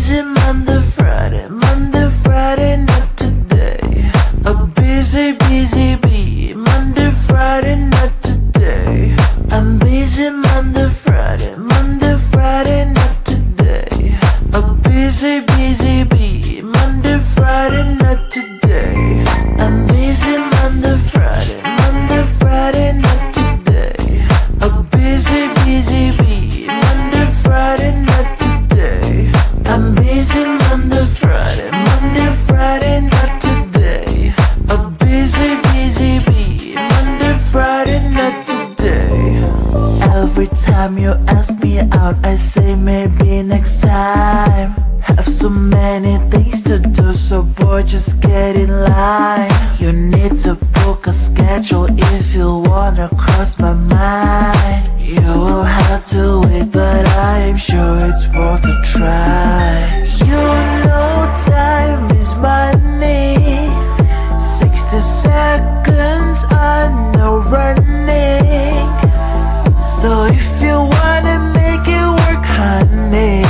busy Monday, Friday, not today. A busy bee, Monday, Friday, not today. I'm busy Monday, Friday, not today. A busy bee, Monday, Friday, not today. I'm busy Monday, Friday, not today. A busy bee, Monday, Friday, not today. I'm busy Monday, Friday, not today. A busy bee, Monday, Friday, not today. Every time you ask me out, I say maybe next time. Have so many things to do, so boy, just get in line. You need to book a schedule if you wanna cross my mind. You will have to wait, but I am sure it's worth a try. You know time is money. 60 seconds are no running. So if you wanna make it work, honey,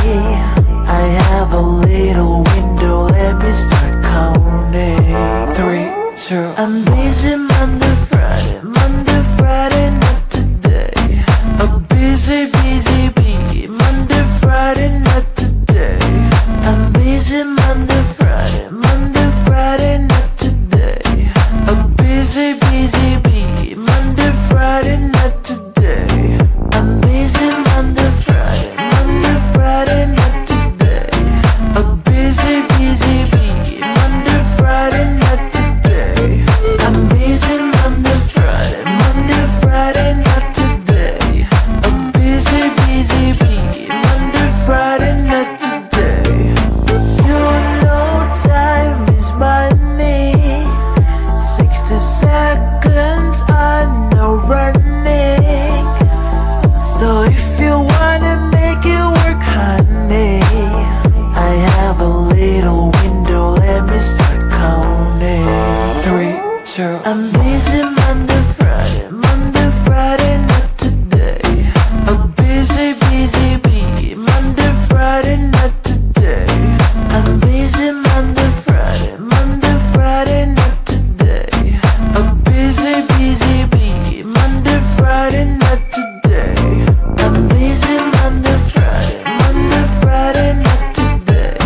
I have a little window, let me start counting. 3, 2, I'm busy Monday, Friday, not today. A busy bee, Monday, Friday, not today. I'm busy Monday, Friday, not today. A busy bee, Monday, Friday, not today. I'm busy Monday, Friday, not today. A busy bee, Monday, Friday, not today. I'm busy Monday, Friday, not today. A busy bee, Monday, Friday, not today. You know time is money. 60 seconds are no running. So if you wanna make it work, honey, I have a little window, let me start counting. 3, 2, I'm busy Monday, Friday, not today. A busy bee, Monday, Friday, not today. I'm busy Monday, Friday, not today. A busy bee, Monday, Friday, not today. I'm busy Monday, Friday, not today.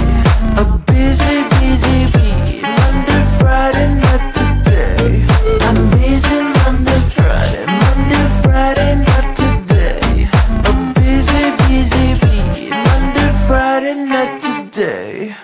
A busy bee, Monday, Friday, not today. I'm busy Monday, Friday, not today. A busy bee, Monday, Friday, not today.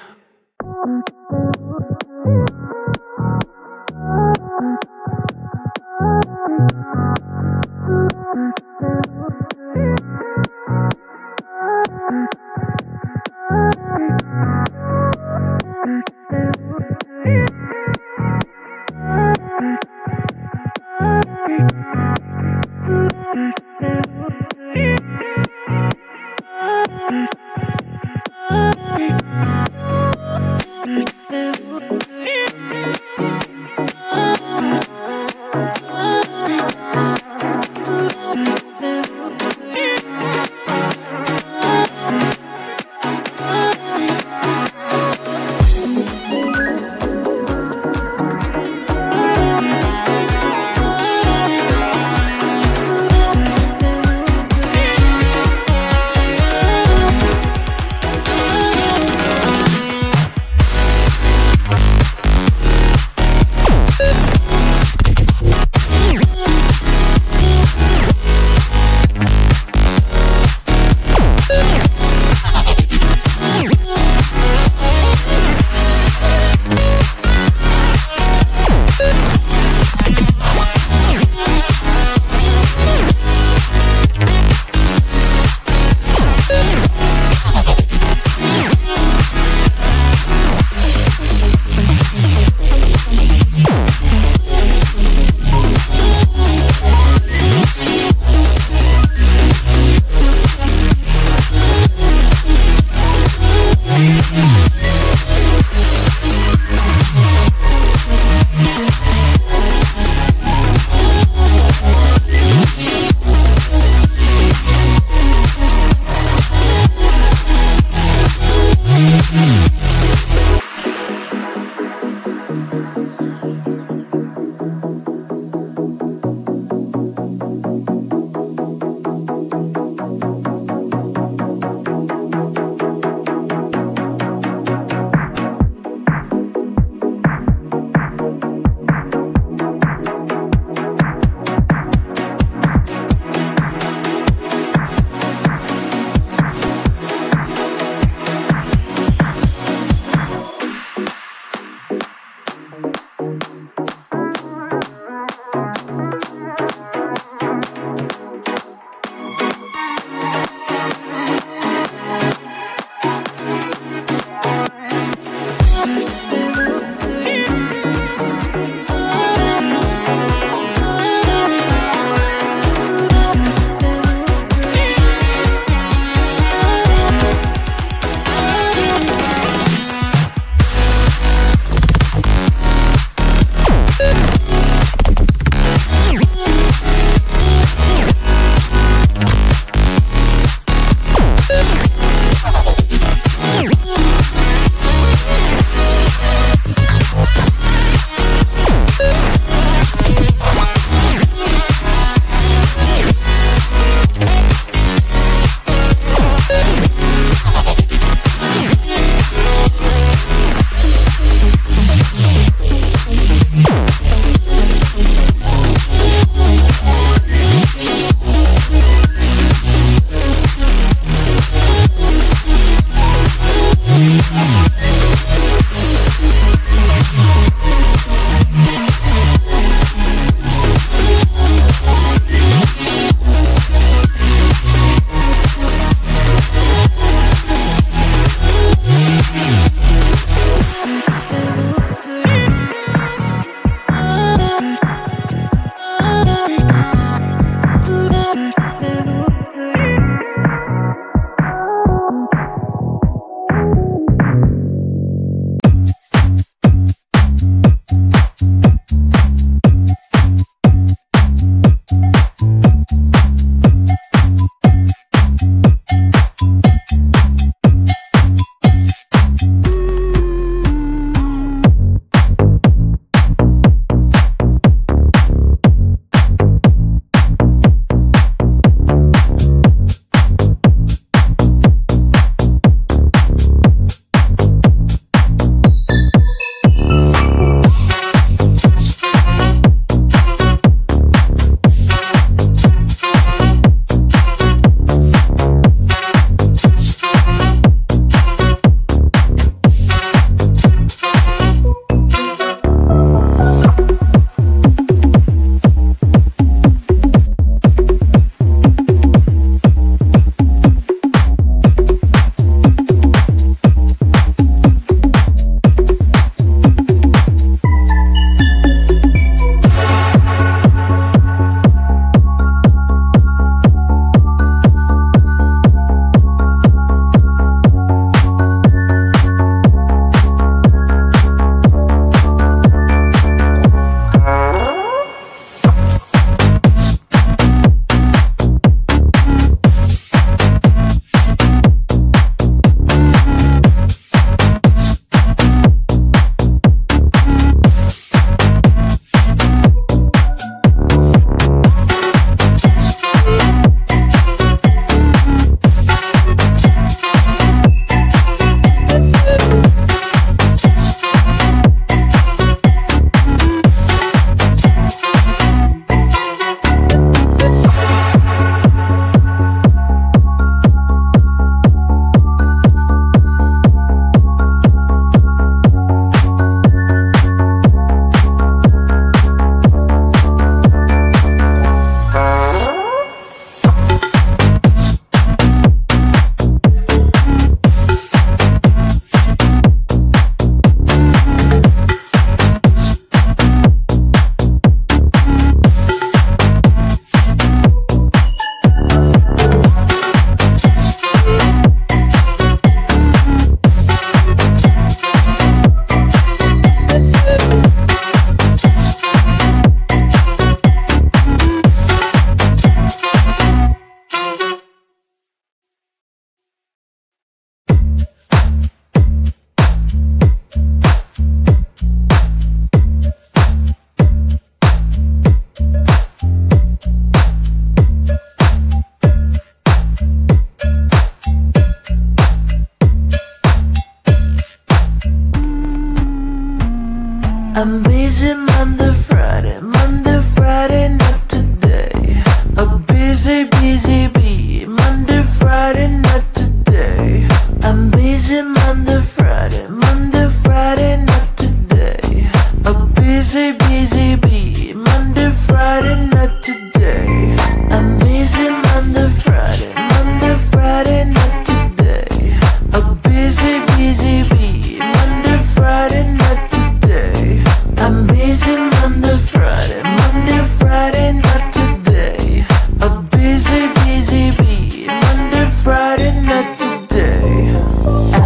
busy bee. Monday, Friday, not today. I'm busy Monday, Friday, not today. A busy bee. Monday, Friday, not today. I'm busy Monday, Friday, not today. A busy bee. Monday, Friday, not today. I'm busy Monday, Friday, not today. A busy bee. Monday, Friday, not today.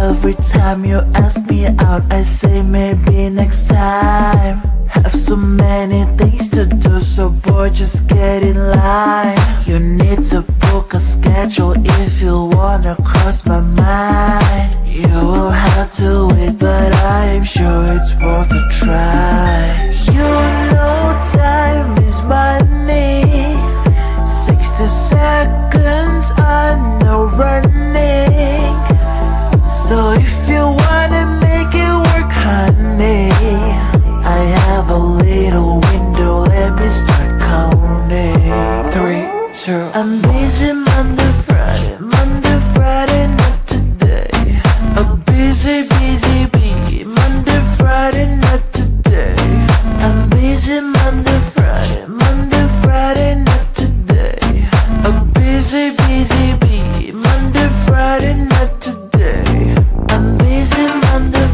Every time you ask me out, I say maybe next time. Have so many things to do, so boy, just get in line. You need to book a schedule if you wanna cross my mind. You will have to wait, but I'm sure it's worth a try. You know time is money. 60 seconds on no running. So if you wanna make it work, honey, I have a little window, let me start counting. 3, 2, I'm busy Monday, Friday, not today. A busy bee. Monday, Friday, not today. I'm busy Monday, Friday, not today. A busy bee. Monday, Friday, not today. I'm busy Monday,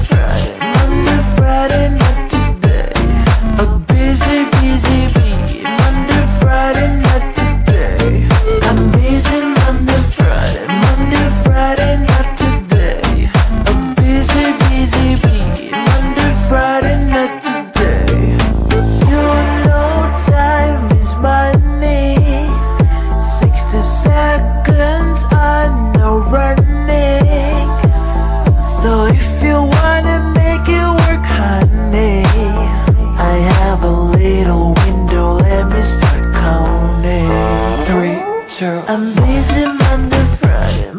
Friday, not today. A busy bee. Monday, Friday, not today. I'm busy Monday, Friday, not today. A busy bee. Monday, Friday, not today. You know time is money. 60 seconds on no running. So if you wanna make it work, honey, I have a little window, let me start counting. 3, 2, I'm busy Monday, Friday,